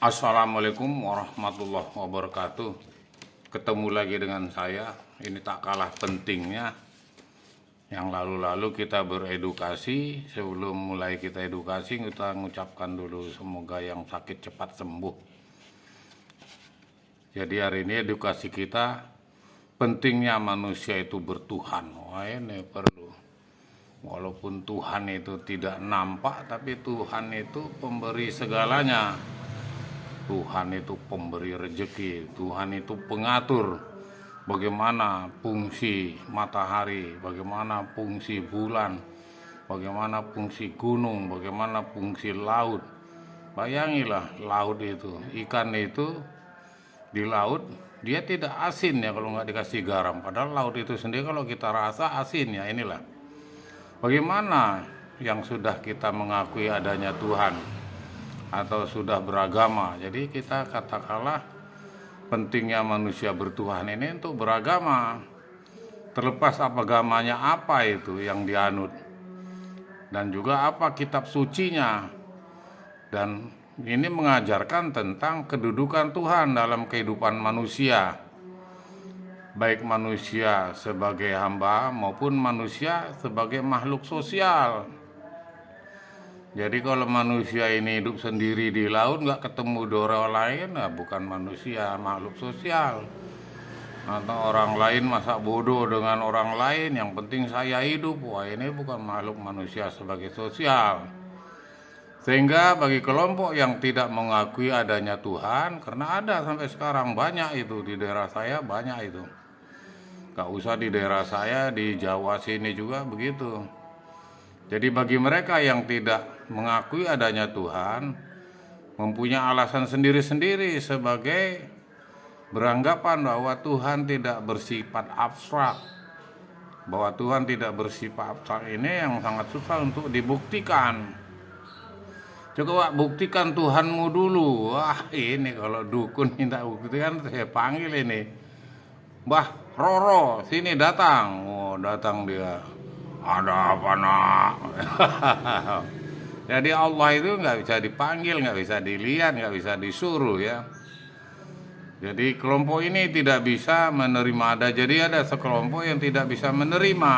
Assalamualaikum warahmatullahi wabarakatuh. Ketemu lagi dengan saya. Ini tak kalah pentingnya. Yang lalu-lalu kita beredukasi. Sebelum mulai kita edukasi, kita mengucapkan dulu semoga yang sakit cepat sembuh. Jadi hari ini edukasi kita, pentingnya manusia itu bertuhan. Wah, ini perlu. Walaupun Tuhan itu tidak nampak, tapi Tuhan itu pemberi segalanya. Tuhan itu pemberi rezeki, Tuhan itu pengatur bagaimana fungsi matahari, bagaimana fungsi bulan, bagaimana fungsi gunung, bagaimana fungsi laut. Bayangilah laut itu, ikan itu di laut, dia tidak asin ya kalau nggak dikasih garam. Padahal laut itu sendiri kalau kita rasa asin ya. Inilah bagaimana yang sudah kita mengakui adanya Tuhan atau sudah beragama. Jadi kita katakanlah pentingnya manusia bertuhan ini untuk beragama. Terlepas apa agamanya apa itu yang dianut. Dan juga apa kitab sucinya. Dan ini mengajarkan tentang kedudukan Tuhan dalam kehidupan manusia. Baik manusia sebagai hamba maupun manusia sebagai makhluk sosial. Jadi kalau manusia ini hidup sendiri di laut nggak ketemu orang lain, nah bukan manusia, makhluk sosial. Atau orang lain masa bodoh dengan orang lain, yang penting saya hidup. Wah, ini bukan makhluk manusia sebagai sosial. Sehingga bagi kelompok yang tidak mengakui adanya Tuhan, karena ada sampai sekarang banyak itu di daerah saya, banyak itu. Gak usah di daerah saya, di Jawa sini juga begitu. Jadi bagi mereka yang tidak mengakui adanya Tuhan, mempunyai alasan sendiri-sendiri sebagai beranggapan bahwa Tuhan tidak bersifat abstrak. Bahwa Tuhan tidak bersifat abstrak ini yang sangat susah untuk dibuktikan. Coba buktikan Tuhanmu dulu. Wah, ini kalau dukun minta buktikan saya panggil ini. Mbah Roro, sini datang. Oh, datang dia. Ada apa nak? Jadi Allah itu nggak bisa dipanggil, nggak bisa dilihat, nggak bisa disuruh ya. Jadi kelompok ini tidak bisa menerima. Jadi ada sekelompok yang tidak bisa menerima.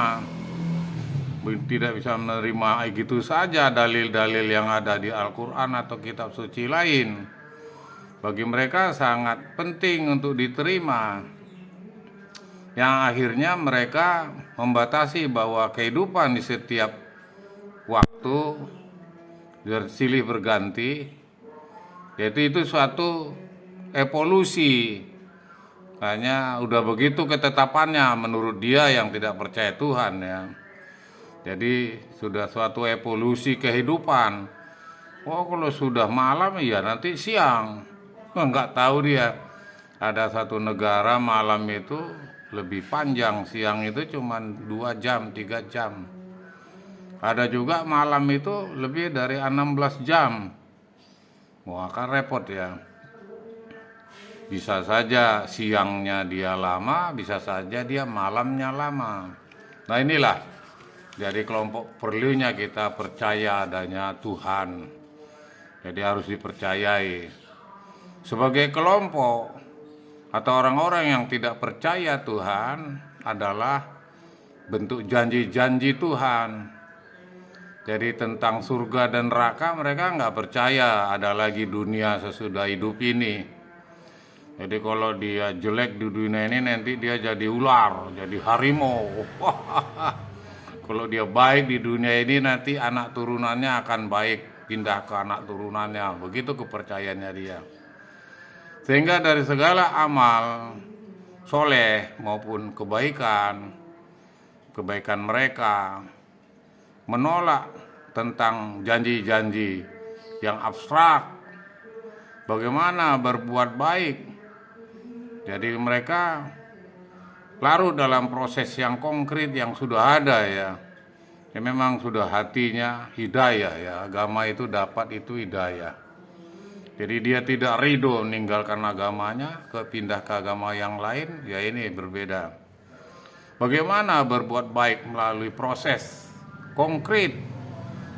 Tidak bisa menerima gitu saja dalil-dalil yang ada di Al-Quran atau kitab suci lain. Bagi mereka sangat penting untuk diterima. Yang akhirnya mereka membatasi bahwa kehidupan di setiap waktu bersilih berganti, yaitu itu suatu evolusi. Hanya udah begitu ketetapannya menurut dia yang tidak percaya Tuhan ya. Jadi sudah suatu evolusi kehidupan. Oh, kalau sudah malam ya nanti siang. Nggak tahu dia. Ada satu negara malam itu lebih panjang, siang itu cuma 2 jam, 3 jam. Ada juga malam itu lebih dari 16 jam. Wah, kan repot ya. Bisa saja siangnya dia lama, bisa saja dia malamnya lama. Nah inilah, dari kelompok perlunya kita percaya adanya Tuhan. Jadi harus dipercayai. Sebagai kelompok atau orang-orang yang tidak percaya Tuhan adalah bentuk janji-janji Tuhan. Jadi tentang surga dan neraka mereka nggak percaya ada lagi dunia sesudah hidup ini. Jadi kalau dia jelek di dunia ini nanti dia jadi ular, jadi harimau. Kalau dia baik di dunia ini nanti anak turunannya akan baik, pindah ke anak turunannya. Begitu kepercayaannya dia. Sehingga dari segala amal soleh maupun kebaikan mereka menolak tentang janji-janji yang abstrak. Bagaimana berbuat baik. Jadi mereka larut dalam proses yang konkret yang sudah ada ya. Ya memang sudah hatinya hidayah ya. Agama itu dapat itu hidayah. Jadi dia tidak ridho meninggalkan agamanya, pindah ke agama yang lain, ya ini berbeda. Bagaimana berbuat baik melalui proses konkret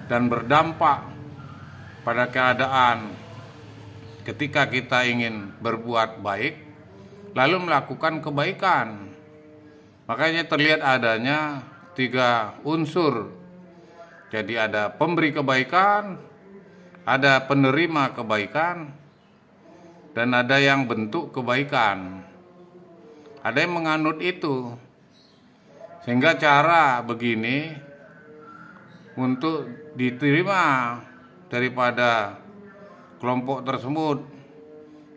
dan berdampak pada keadaan ketika kita ingin berbuat baik, lalu melakukan kebaikan. Makanya terlihat adanya 3 unsur. Jadi ada pemberi kebaikan, ada penerima kebaikan, dan ada yang bentuk kebaikan. Ada yang menganut itu. Sehingga cara begini untuk diterima daripada kelompok tersebut,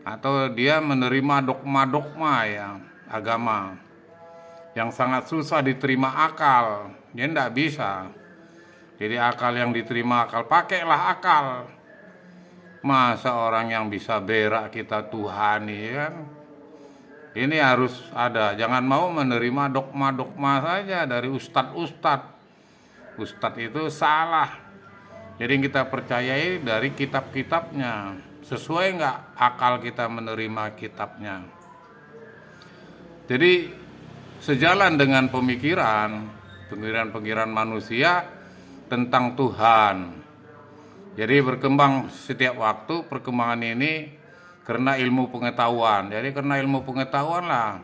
atau dia menerima dogma-dogma ya agama yang sangat susah diterima akal. Dia tidak bisa. Jadi akal yang diterima akal, pakailah akal. Masa orang yang bisa berak kita tuhani kan? Ini harus ada. Jangan mau menerima dogma-dogma saja dari ustadz-ustadz. Ustadz itu salah. Jadi kita percayai dari kitab-kitabnya. Sesuai nggak akal kita menerima kitabnya? Jadi sejalan dengan pemikiran manusia tentang Tuhan. Jadi berkembang setiap waktu perkembangan ini karena ilmu pengetahuan. Jadi karena ilmu pengetahuan lah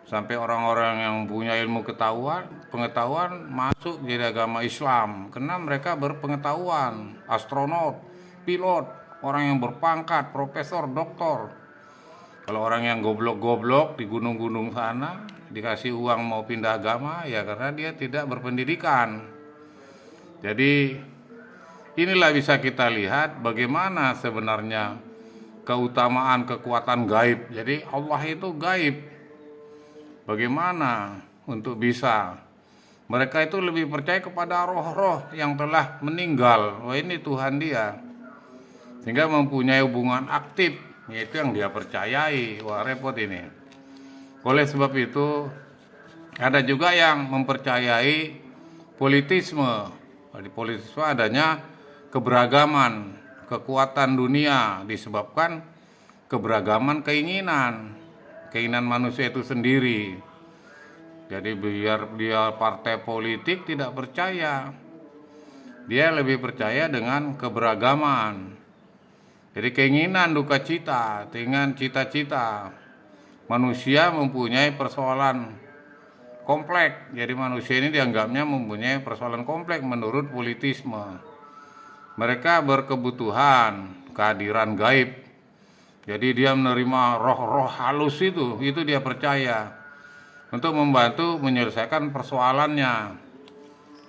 sampai orang-orang yang punya ilmu pengetahuan masuk jadi agama Islam karena mereka berpengetahuan, astronot, pilot, orang yang berpangkat, profesor, doktor. Kalau orang yang goblok-goblok di gunung-gunung sana dikasih uang mau pindah agama ya karena dia tidak berpendidikan. Jadi inilah bisa kita lihat bagaimana sebenarnya keutamaan kekuatan gaib. Jadi Allah itu gaib. Bagaimana untuk bisa mereka itu lebih percaya kepada roh-roh yang telah meninggal. Wah, ini Tuhan dia. Sehingga mempunyai hubungan aktif, yaitu yang dia percayai. Wah, repot ini. Oleh sebab itu ada juga yang mempercayai politisme. Di politisme adanya keberagaman, kekuatan dunia disebabkan keberagaman keinginan manusia itu sendiri. Jadi biar dia partai politik tidak percaya, dia lebih percaya dengan keberagaman. Jadi keinginan duka cita dengan cita-cita. Manusia mempunyai persoalan kompleks. Jadi manusia ini dianggapnya mempunyai persoalan kompleks menurut politisme. Mereka berkebutuhan kehadiran gaib. Jadi dia menerima roh-roh halus itu dia percaya untuk membantu menyelesaikan persoalannya.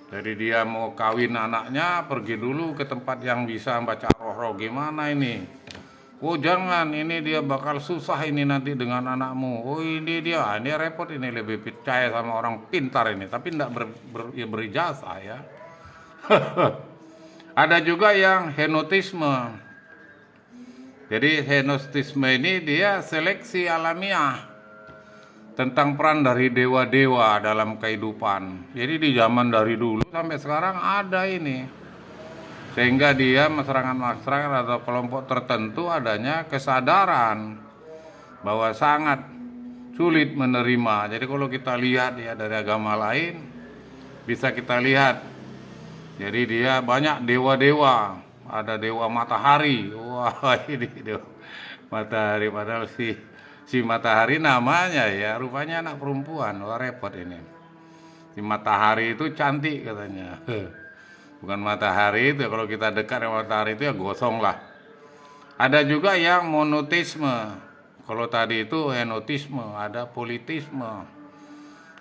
Jadi dia mau kawin anaknya, pergi dulu ke tempat yang bisa baca roh-roh. Gimana ini? Oh jangan, ini dia bakal susah ini nanti dengan anakmu. Oh ini repot, ini lebih percaya sama orang pintar ini, tapi tidak berijazah ya. Ada juga yang henotisme. Jadi henotisme ini dia seleksi alamiah tentang peran dari dewa-dewa dalam kehidupan. Jadi di zaman dari dulu sampai sekarang ada ini. Sehingga dia masyarakat atau kelompok tertentu adanya kesadaran bahwa sangat sulit menerima. Jadi kalau kita lihat ya dari agama lain bisa kita lihat. Jadi dia banyak dewa-dewa. Ada dewa matahari. Wah, ini dewa matahari padahal si matahari namanya ya rupanya anak perempuan. Wah, repot ini. Si matahari itu cantik katanya. Bukan matahari itu, kalau kita dekat dengan matahari itu ya gosong lah. Ada juga yang monoteisme. Kalau tadi itu henotisme, ada politisme.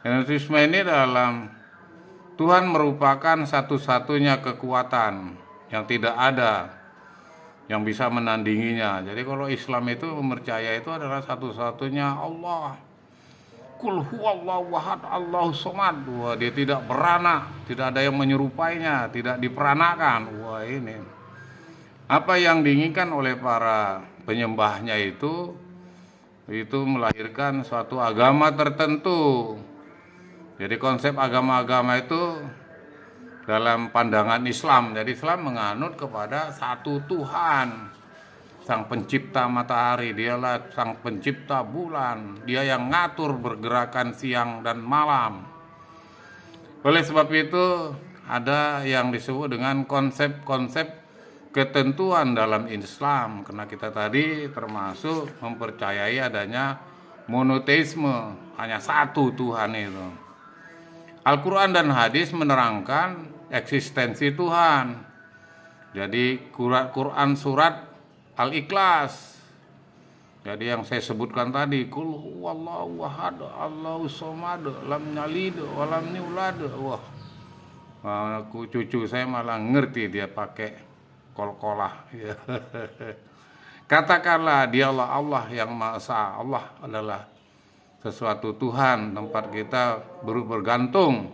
Henotisme ini dalam Tuhan merupakan satu-satunya kekuatan yang tidak ada yang bisa menandinginya. Jadi kalau Islam itu mempercaya itu adalah satu-satunya Allah. Qul huwallahu ahad, Allahus samad. Wah, dia tidak beranak, tidak ada yang menyerupainya, tidak diperanakan. Wah, ini apa yang diinginkan oleh para penyembahnya itu melahirkan suatu agama tertentu. Jadi konsep agama-agama itu dalam pandangan Islam. Jadi Islam menganut kepada satu Tuhan. Sang pencipta matahari, dialah sang pencipta bulan. Dia yang ngatur bergerakan siang dan malam. Oleh sebab itu ada yang disebut dengan konsep-konsep ketentuan dalam Islam, karena kita tadi termasuk mempercayai adanya monoteisme, hanya satu Tuhan itu. Al-Quran dan hadis menerangkan eksistensi Tuhan. Jadi Quran surat Al-Ikhlas, jadi yang saya sebutkan tadi, kul huwallahu ahad, Allahu somad, lam yalid wa lam yulad. Wah, cucu saya malah ngerti dia pakai kol-kolah. Katakanlah dialah Allah yang Maha Esa. Allah adalah sesuatu Tuhan, tempat kita bergantung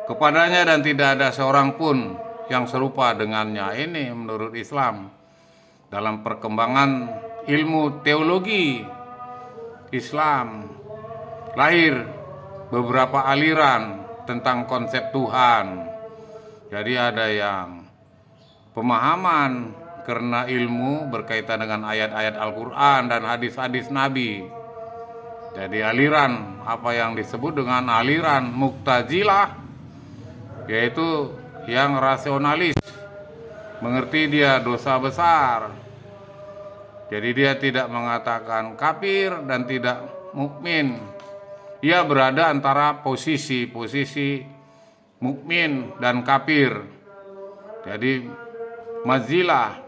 kepadanya dan tidak ada seorang pun yang serupa dengannya. Ini menurut Islam. Dalam perkembangan ilmu teologi Islam lahir beberapa aliran tentang konsep Tuhan. Jadi ada yang pemahaman karena ilmu berkaitan dengan ayat-ayat Al-Quran dan hadis-hadis Nabi. Jadi aliran apa yang disebut dengan aliran Mu'tazilah, yaitu yang rasionalis, mengerti dia dosa besar. Jadi dia tidak mengatakan kafir dan tidak mukmin. Ia berada antara posisi mukmin dan kafir. Jadi mazilah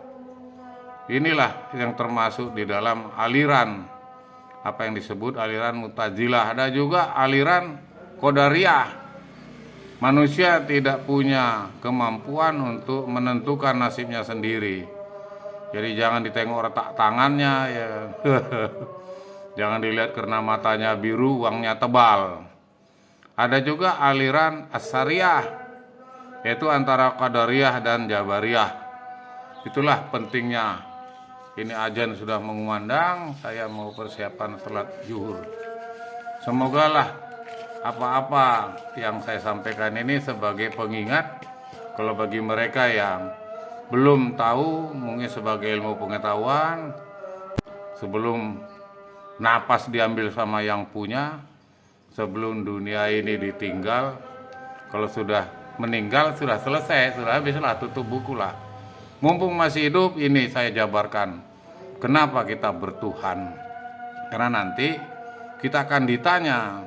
inilah yang termasuk di dalam aliran apa yang disebut aliran Mu'tazilah. Ada juga aliran Qadariyah. Manusia tidak punya kemampuan untuk menentukan nasibnya sendiri. Jadi jangan ditengok retak tangannya ya. Jangan dilihat karena matanya biru, uangnya tebal. Ada juga aliran Asy'ariyah, yaitu antara Qadariyah dan Jabariyah. Itulah pentingnya. Ini azan sudah mengumandang, saya mau persiapan salat zuhur. Semoga lah apa-apa yang saya sampaikan ini sebagai pengingat, kalau bagi mereka yang belum tahu, mungkin sebagai ilmu pengetahuan, sebelum napas diambil sama yang punya, sebelum dunia ini ditinggal, kalau sudah meninggal sudah selesai, sudah habislah, tutup buku lah. Mumpung masih hidup, ini saya jabarkan kenapa kita bertuhan. Karena nanti kita akan ditanya,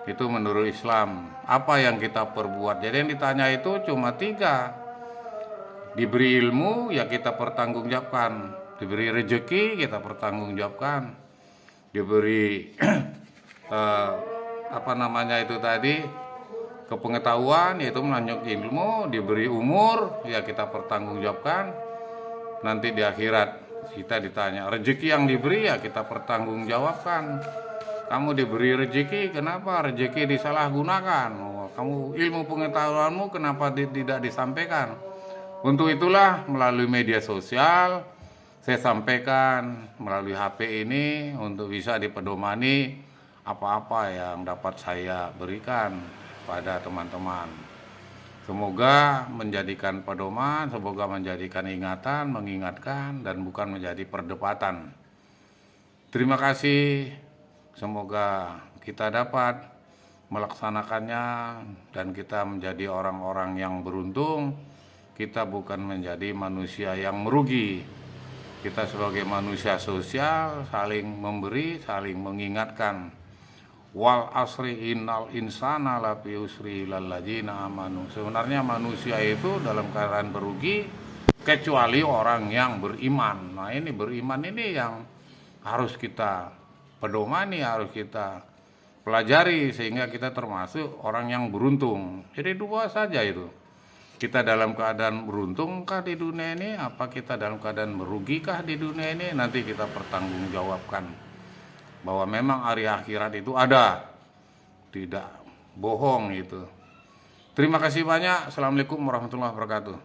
itu menurut Islam, apa yang kita perbuat. Jadi yang ditanya itu cuma 3. Diberi ilmu, ya kita pertanggungjawabkan. Diberi rezeki, kita pertanggungjawabkan. Diberi kepengetahuan, yaitu menanjak ilmu. Diberi umur, ya kita pertanggungjawabkan. Nanti di akhirat kita ditanya. Rezeki yang diberi, ya kita pertanggungjawabkan. Kamu diberi rezeki, kenapa rezeki disalahgunakan? Kamu ilmu pengetahuanmu kenapa tidak disampaikan? Untuk itulah melalui media sosial saya sampaikan melalui HP ini untuk bisa dipedomani apa-apa yang dapat saya berikan pada teman-teman. Semoga menjadikan pedoman, semoga menjadikan ingatan, mengingatkan, dan bukan menjadi perdebatan. Terima kasih, semoga kita dapat melaksanakannya dan kita menjadi orang-orang yang beruntung. Kita bukan menjadi manusia yang merugi. Kita sebagai manusia sosial saling memberi, saling mengingatkan. Wal asri innal insana lafi usri lalladzina amanu. Sebenarnya manusia itu dalam keadaan berugi kecuali orang yang beriman. Nah, ini beriman ini yang harus kita pedomani, harus kita pelajari sehingga kita termasuk orang yang beruntung. Jadi 2 saja itu. Kita dalam keadaan beruntungkah di dunia ini? Apa kita dalam keadaan merugikah di dunia ini? Nanti kita pertanggungjawabkan bahwa memang hari akhirat itu ada, tidak bohong itu. Terima kasih banyak. Assalamualaikum warahmatullahi wabarakatuh.